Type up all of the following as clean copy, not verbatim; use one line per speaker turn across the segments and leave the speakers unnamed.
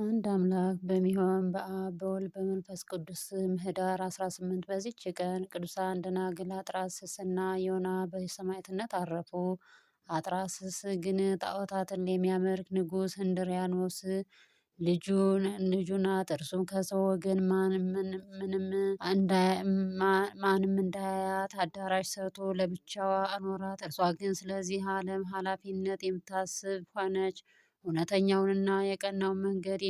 አንድ አምላክ በሚሆን በአብ በወልድ በመንፈስ ቅዱስ ስም ህዳር 18 በዚች ቀን ቅዱሳን ደናግል አጥራስስና ዮና በሰማዕትነት አረፉ። አጥራስስ ግን ጣዖታትን የሚያመልክ ንጉሥ እንድሪያኖስ ልጁ ናት። እርሱም ከሰው ወገን ማንም እንዳያያት አዳራሽ ሰርቶ ለብቻዋ አኖራት። እርሷ ግን ስለዚህ ዓለም ኃላፊነት የምታስብ ሆነች። እውነተኛውንና የቀናውን መንገድ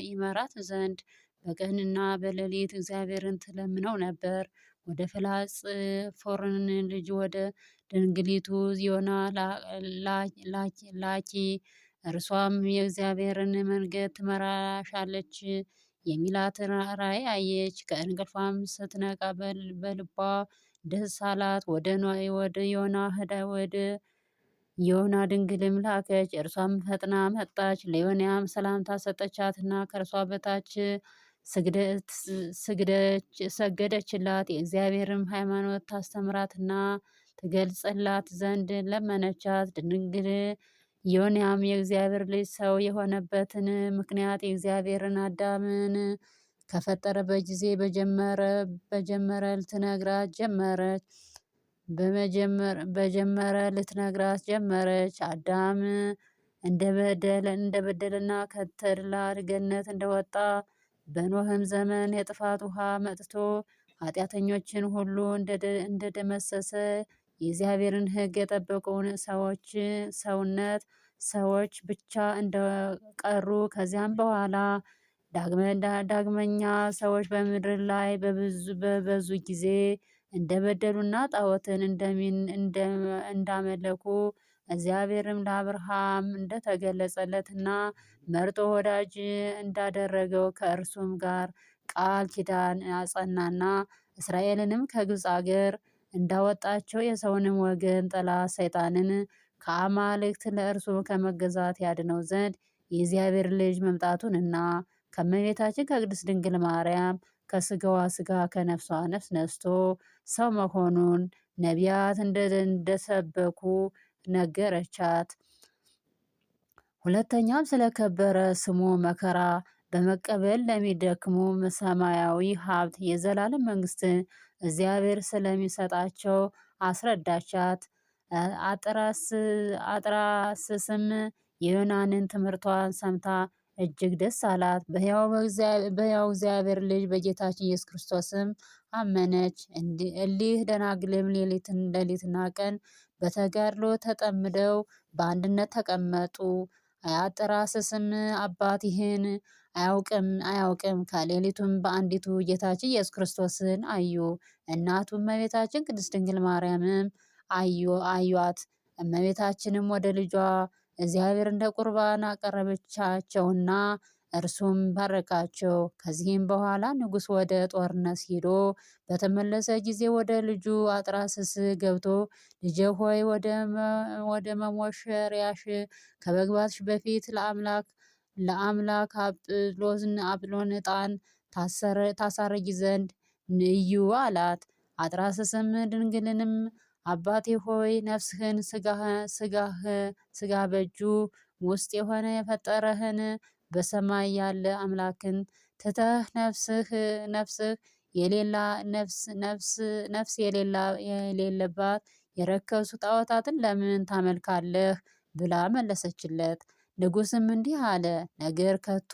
ይመራት ዘንድ በቀንና በሌሊት እግዚአብሔርን ትለምነው ነበር። ወደ ፍላጽ ፎርን ልጅ ወደ ድንግሊቱ ዮና ላኪ። እርሷም የእግዚአብሔርን መንገድ ትመራሻለች የሚላትን ራእይ አየች። ከእንቅልፏም ስትነቃ በልቧ ደስ አላት። ወደ ዮና ድንግልም ላከች። እርሷም ፈጥና መጣች። ለዮናም ሰላምታ ሰጠቻትና ከእርሷ በታች ሰገደችላት። የእግዚአብሔርም ሃይማኖት ታስተምራትና ትገልጽላት ዘንድ ለመነቻት። ድንግል ዮናም የእግዚአብሔር ልጅ ሰው የሆነበትን ምክንያት የእግዚአብሔርን አዳምን ከፈጠረበት ጊዜ በጀመረ ልትነግራት ጀመረች። አዳም እንደበደለና ከተድላ ገነት እንደወጣ በኖህም ዘመን የጥፋት ውሃ መጥቶ ኃጢአተኞችን ሁሉ እንደደመሰሰ የእግዚአብሔርን ሕግ የጠበቁን ሰዎች ብቻ እንደቀሩ ከዚያም በኋላ ዳግመኛ ሰዎች በምድር ላይ በበዙ ጊዜ እንደበደሉና ጣዖትን እንዳመለኩ እግዚአብሔርም ለአብርሃም እንደተገለጸለትና መርጦ ወዳጅ እንዳደረገው ከእርሱም ጋር ቃል ኪዳን አጸናና እስራኤልንም ከግብፅ አገር እንዳወጣቸው የሰውንም ወገን ጠላት ሰይጣንን ከአማልክት ለእርሱ ከመገዛት ያድነው ዘንድ የእግዚአብሔር ልጅ መምጣቱንና ከእመቤታችን ከቅድስት ድንግል ማርያም ከስጋዋ ስጋ ከነፍሷ ነፍስ ነስቶ ሰው መሆኑን ነቢያት እንደሰበኩ ነገረቻት። ሁለተኛም ስለከበረ ስሙ መከራ በመቀበል ለሚደክሙ ሰማያዊ ሀብት የዘላለም መንግስትን እግዚአብሔር ስለሚሰጣቸው አስረዳቻት። አጥራስስም የዮናንን ትምህርቷን ሰምታ እጅግ ደስ አላት። በሕያው እግዚአብሔር ልጅ በጌታችን ኢየሱስ ክርስቶስም አመነች። እሊህ ደናግልም ሌሊትና ቀን በተጋድሎ ተጠምደው በአንድነት ተቀመጡ። አጥራስስም አባት ይህን አያውቅም። ከሌሊቱም በአንዲቱ ጌታችን ኢየሱስ ክርስቶስን አዩ። እናቱ እመቤታችን ቅድስት ድንግል ማርያምም አዩአት። እመቤታችንም ወደ ልጇ እግዚአብሔር እንደ ቁርባን አቀረበቻቸውና እርሱም ባረካቸው። ከዚህም በኋላ ንጉሥ ወደ ጦርነት ሄዶ በተመለሰ ጊዜ ወደ ልጁ አጥራስስ ገብቶ ልጄ ሆይ ወደ መሞሸሪያሽ ከመግባትሽ በፊት ለአምላክ አጵሎን ዕጣን ታሳርጊ ዘንድ ንዩ አላት። አጥራስስም ድንግልንም አባቴ ሆይ ነፍስህን ስጋ በእጁ ውስጥ የሆነ የፈጠረህን በሰማይ ያለ አምላክን ትተህ ነፍስ የሌለባት የረከሱ ጣዖታትን ለምን ታመልካለህ? ብላ መለሰችለት። ንጉሥም እንዲህ አለ ነገር ከቶ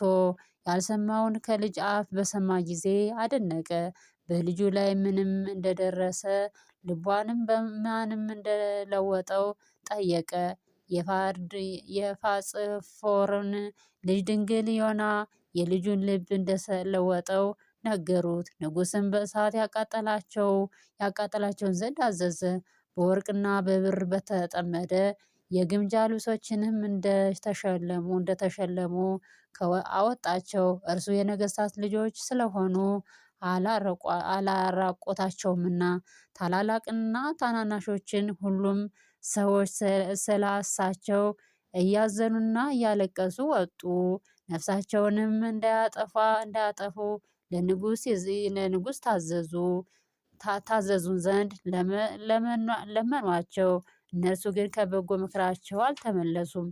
ያልሰማውን ከልጅ አፍ በሰማ ጊዜ አደነቀ። በልጁ ላይ ምንም እንደደረሰ ልቧንም በማንም እንደለወጠው ጠየቀ። የፋጽፎርን ልጅ ድንግል ዮና የልጁን ልብ እንደለወጠው ነገሩት። ንጉሥም በእሳት ያቃጠላቸውን ዘንድ አዘዘ። በወርቅና በብር በተጠመደ የግምጃ ልብሶችንም እንደተሸለሙ አወጣቸው። እርሱ የነገሥታት ልጆች ስለሆኑ አላራቆታቸውምና ታላላቅና ታናናሾችን ሁሉም ሰዎች ስለሳቸው እያዘኑና እያለቀሱ ወጡ። ነፍሳቸውንም እንዳያጠፉ ለንጉሥ ታዘዙ ዘንድ ለመኗቸው። እነርሱ ግን ከበጎ ምክራቸው አልተመለሱም።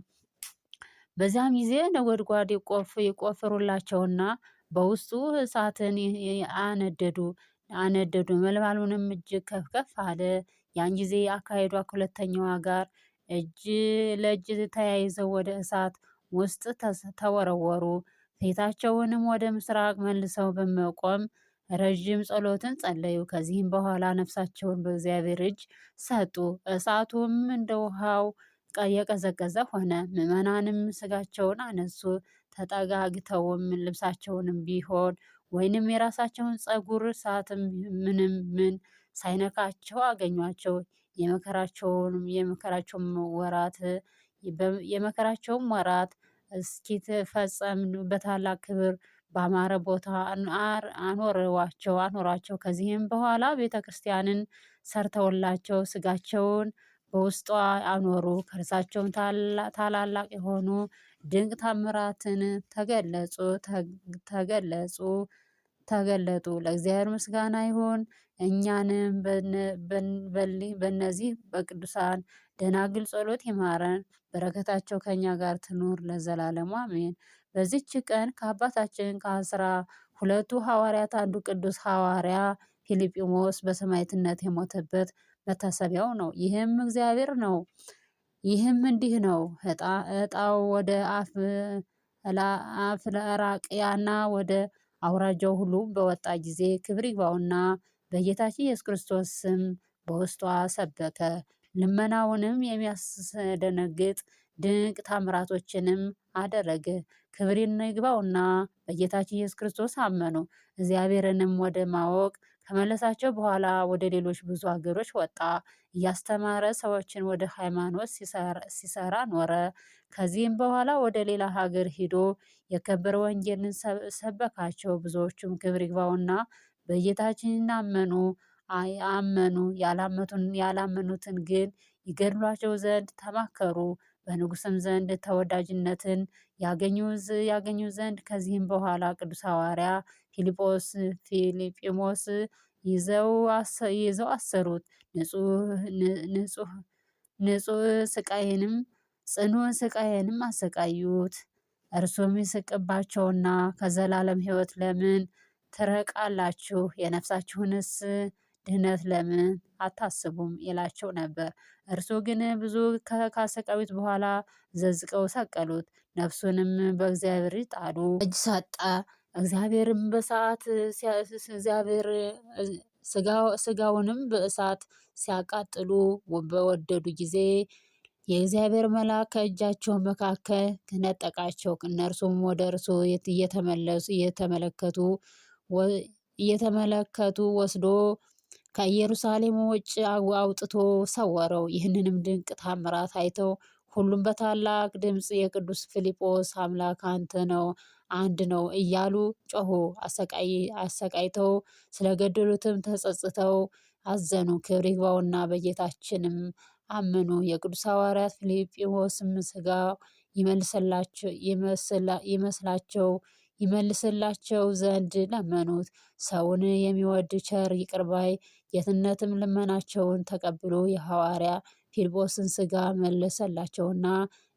በዚያም ጊዜ ነጎድጓድ ይቆፍሩላቸውና በውስጡ እሳትን አነደዱ። ነበልባሉንም እጅግ ከፍ ከፍ አለ። ያን ጊዜ አካሄዷ ከሁለተኛዋ ጋር እጅ ለእጅ ተያይዘው ወደ እሳት ውስጥ ተወረወሩ። ፊታቸውንም ወደ ምስራቅ መልሰው በመቆም ረዥም ጸሎትን ጸለዩ። ከዚህም በኋላ ነፍሳቸውን በእግዚአብሔር እጅ ሰጡ። እሳቱም እንደ ውሃው የቀዘቀዘ ሆነ። ምዕመናንም ስጋቸውን አነሱ። ተጠጋግተውም ልብሳቸውንም ቢሆን ወይንም የራሳቸውን ፀጉር እሳትም ምንም ምን ሳይነካቸው አገኟቸው። የመከራቸውም ወራት እስኪትፈጸም በታላቅ ክብር ባማረ ቦታ አኖሯቸው። ከዚህም በኋላ ቤተ ክርስቲያንን ሰርተውላቸው ስጋቸውን በውስጧ አኖሩ። ከእርሳቸውም ታላላቅ የሆኑ ድንቅ ታምራትን ተገለጡ። ለእግዚአብሔር ምስጋና ይሁን። እኛንም በእነዚህ በቅዱሳን ደናግል ጸሎት ይማረን፣ በረከታቸው ከእኛ ጋር ትኑር ለዘላለሙ አሜን። በዚች ቀን ከአባታችን ከአስራ ሁለቱ ሐዋርያት አንዱ ቅዱስ ሐዋርያ ፊልጶስ በሰማዕትነት የሞተበት መታሰቢያው ነው። ይህም እግዚአብሔር ነው። ይህም እንዲህ ነው። ዕጣው ወደ አፍራቅያና ወደ አውራጃው ሁሉ በወጣ ጊዜ ክብር ይግባውና በጌታችን ኢየሱስ ክርስቶስ ስም በውስጧ ሰበከ። ልመናውንም የሚያስደነግጥ ድንቅ ታምራቶችንም አደረገ። ክብር ይግባውና በጌታችን ኢየሱስ ክርስቶስ አመኑ። እግዚአብሔርንም ወደ ማወቅ ከመለሳቸው በኋላ ወደ ሌሎች ብዙ ሀገሮች ወጣ። እያስተማረ ሰዎችን ወደ ሃይማኖት ሲሰራ ኖረ። ከዚህም በኋላ ወደ ሌላ ሀገር ሂዶ የከበረ ወንጌልን ሰበካቸው። ብዙዎቹም ክብር ይግባውና በጌታችን አመኑ። ያላመኑትን ግን ይገድሏቸው ዘንድ ተማከሩ። በንጉሥም ዘንድ ተወዳጅነትን ያገኙ ዘንድ። ከዚህም በኋላ ቅዱስ ሐዋርያ ፊልጶስ ይዘው አሰሩት። ጽኑ ስቃይንም አሰቃዩት። እርሱም ይስቅባቸውና ከዘላለም ሕይወት ለምን ትርቃላችሁ? የነፍሳችሁንስ ድህነት ለምን አታስቡም? ይላቸው ነበር። እርሱ ግን ብዙ ካሰቃዩት በኋላ ዘዝቀው ሰቀሉት። ነፍሱንም በእግዚአብሔር ጣሉ እጅ ሰጠ። እግዚአብሔርም በሰዓት ስጋውንም በእሳት ሲያቃጥሉ በወደዱ ጊዜ የእግዚአብሔር መልአክ ከእጃቸው መካከል ነጠቃቸው። እነርሱም ወደ እርሱ እየተመለከቱ ወስዶ ከኢየሩሳሌም ውጭ አውጥቶ ሰወረው። ይህንንም ድንቅ ታምራት አይተው ሁሉም በታላቅ ድምፅ የቅዱስ ፊልጶስ አምላክ አንድ ነው እያሉ ጮሁ። አሰቃይተው ስለገደሉትም ተጸጽተው አዘኑ። ክብር ይግባውና በጌታችንም አመኑ። የቅዱስ ሐዋርያት ፊልጶስም ሥጋው ይመልስላቸው ዘንድ ለመኑት። ሰውን የሚወድ ቸር ይቅር ባይ ጌትነትም ልመናቸውን ተቀብሎ የሐዋርያ ፊልጶስን ሥጋ መለሰላቸውና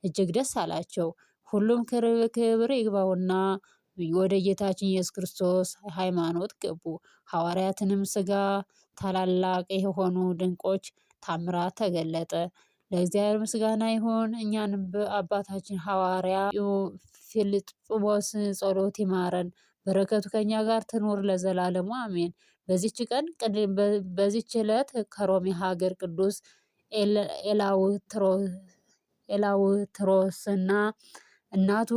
እጅግ ደስ አላቸው። ሁሉም ክብር ይግባውና ወደ ጌታችን ኢየሱስ ክርስቶስ ሃይማኖት ገቡ። ሐዋርያትንም ሥጋ ታላላቅ የሆኑ ድንቆች ታምራት ተገለጠ። ለእግዚአብሔር ምስጋና ይሁን። እኛንም በአባታችን ሐዋርያ ፊልጶስ ጸሎት ይማረን፣ በረከቱ ከኛ ጋር ትኑር ለዘላለሙ አሜን። በዚች ዕለት ከሮሜ ሀገር ቅዱስ ኤላውትሮስና እናቱ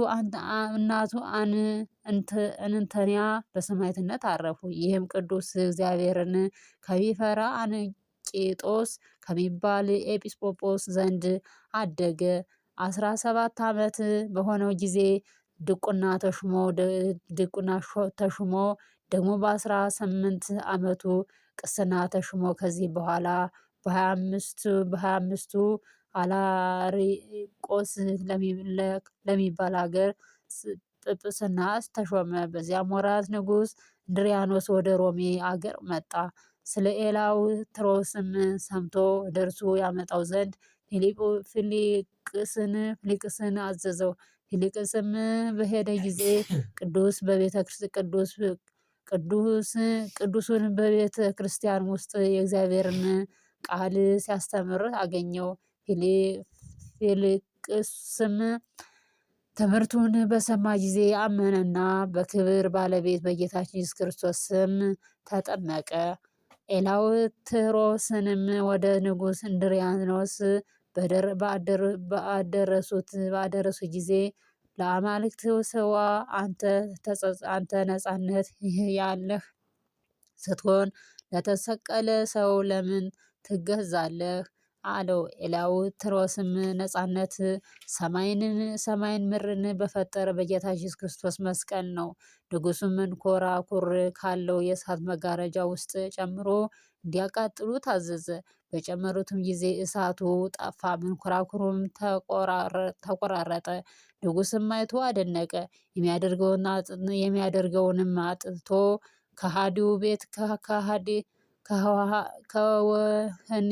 እንተንያ በሰማዕትነት አረፉ። ይህም ቅዱስ እግዚአብሔርን ከሚፈራ አንቂጦስ ከሚባል ኤጲስቆጶስ ዘንድ አደገ። 17 ዓመት በሆነው ጊዜ ድቁና ተሹሞ ደግሞ በ18 ዓመቱ ቅስና ተሹሞ ከዚህ በኋላ በ25ቱ አላሪቆስ ለሚባል ሀገር ጵጵስና ተሾመ። በዚያም ወራት ንጉሥ እንድሪያኖስ ወደ ሮሜ አገር መጣ። ስለ ኤላውትሮስም ሰምቶ ወደ እርሱ ያመጣው ዘንድ ፊልቅስን አዘዘው። ፊልቅስም በሄደ ጊዜ ቅዱሱን በቤተ ክርስቲያን ውስጥ የእግዚአብሔርን ቃል ሲያስተምር አገኘው። ፊልቅስም ትምህርቱን በሰማ ጊዜ አመነና በክብር ባለቤት በጌታችን ኢየሱስ ክርስቶስ ስም ተጠመቀ። ኤላውትሮስንም ወደ ንጉሥ እንድሪያኖስ ባደረሱ ጊዜ ለአማልክት ሰዋ፣ አንተ ነጻነት ያለህ ስትሆን ለተሰቀለ ሰው ለምን ትገዛለህ? አለው። ኤላውትሮስም ነጻነት ሰማይን ምድርን በፈጠረ በጌታችን ኢየሱስ ክርስቶስ መስቀል ነው። ንጉሡም መንኮራኩር ካለው የእሳት መጋረጃ ውስጥ ጨምሮ እንዲያቃጥሉ ታዘዘ። በጨመሩትም ጊዜ እሳቱ ጠፋ፣ መንኮራኩሩም ተቆራረጠ። ንጉሥም አይቶ አደነቀ። የሚያደርገውንም አጥቶ ከሃዲው ቤት ከወህኒ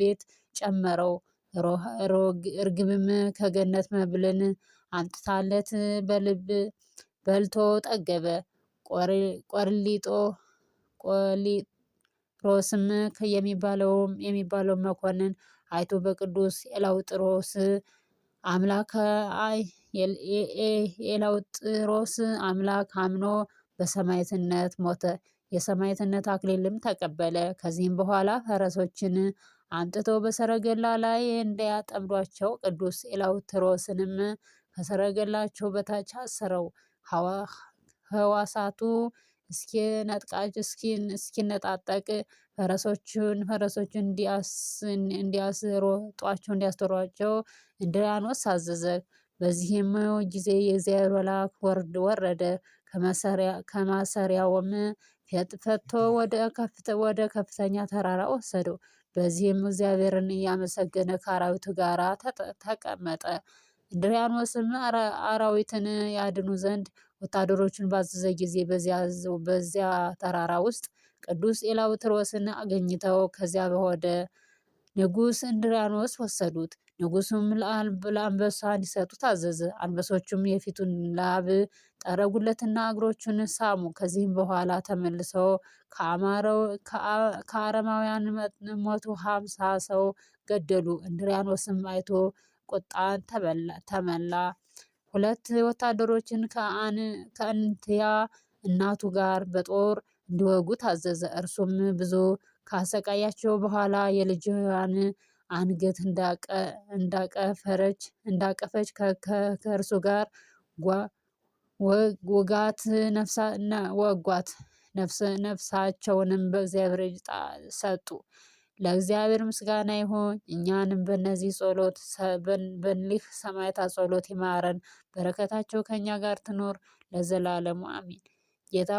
ቤት ጨመረው። እርግብም ከገነት መብልን አምጥታለት በልቶ ጠገበ። ቆሊጦስም የሚባለው መኮንን አይቶ በቅዱስ ኤላውጥሮስ አምላክ አምኖ በሰማዕትነት ሞተ። የሰማዕትነት አክሊልም ተቀበለ። ከዚህም በኋላ ፈረሶችን አምጥተው በሰረገላ ላይ እንዲያጠምዷቸው ቅዱስ ኤላውትሮስንም ከሰረገላቸው በታች አሰረው። ሕዋሳቱ እስኪነጣጠቅ ፈረሶቹን እንዲያስሯቸው እንድርያኖስ አዘዘ። በዚህም ጊዜ የእግዚአብሔር መልአክ ወረደ፣ ከማሰሪያውም ፈትቶ ወደ ከፍተኛ ተራራ ወሰደው። በዚህም እግዚአብሔርን እያመሰገነ ከአራዊቱ ጋር ተቀመጠ። እንድርያኖስም አራዊትን ያድኑ ዘንድ ወታደሮቹን ባዘዘ ጊዜ በዚያ ተራራ ውስጥ ቅዱስ ኤላውትሮስን አገኝተው ከዚያ ወደ ንጉሥ እንድርያኖስ ወሰዱት። ንጉሡም ለአንበሳ እንዲሰጡት አዘዘ። አንበሶቹም የፊቱን ላብ ጠረጉለትና እግሮቹን ሳሙ። ከዚህም በኋላ ተመልሰው ከአረማውያን 150 ሰው ገደሉ። እንድርያኖስም አይቶ ቁጣን ተመላ። 2 ወታደሮችን ከአንትያ እናቱ ጋር በጦር እንዲወጉ ታዘዘ። እርሱም ብዙ ካሰቃያቸው በኋላ የልጇን አንገት እንዳቀፈች ከእርሱ ጋር ወጓት። ነፍሳቸውንም በእግዚአብሔር እጅ ሰጡ። ለእግዚአብሔር ምስጋና ይሁን። እኛንም በእኒህ ሰማዕታት ጸሎት ይማረን፣ በረከታቸው ከእኛ ጋር ትኖር ለዘላለሙ አሜን። ጌታ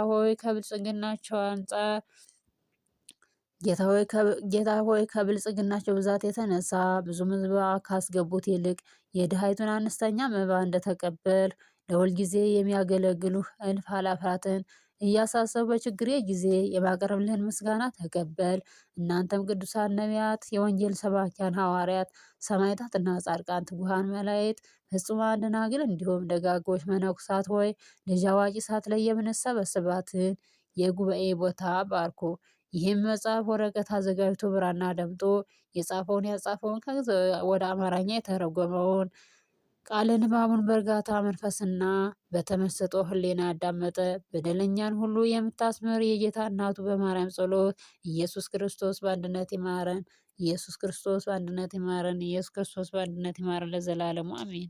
ሆይ ከብልጽግናቸው ብዛት የተነሳ ብዙ መባ ካስገቡት ይልቅ የድሃይቱን አነስተኛ መባ እንደተቀበል ለሁልጊዜ የሚያገለግሉህ እልፍ አእላፋትን እያሳሰቡ በችግሬ ጊዜ የማቀርብልህን ምስጋና ተቀበል። እናንተም ቅዱሳን ነቢያት፣ የወንጌል ሰባኪያን ሐዋርያት፣ ሰማዕታትና ጻድቃን፣ ትጉሃን መላእክት፣ ፍጹማን ደናግል እንዲሁም ደጋጎች መነኮሳት ሆይ ልጅ አዋቂ ሳትለይ የምንሰበስባትን የጉባኤ ቦታ ባርኩ። ይህም መጽሐፍ ወረቀት አዘጋጅቶ ብራና ደምጦ የጻፈውን ያጻፈውን ከግዕዝ ወደ አማርኛ የተረጎመውን ቃለ ንባቡን በእርጋታ መንፈስና በተመስጦ ሕሊና ያዳመጠ በደለኛን ሁሉ የምታስምር የጌታ እናቱ በማርያም ጸሎት ኢየሱስ ክርስቶስ በአንድነት ይማረን። ኢየሱስ ክርስቶስ በአንድነት ይማረን። ኢየሱስ ክርስቶስ በአንድነት ይማረን ለዘላለሙ አሜን።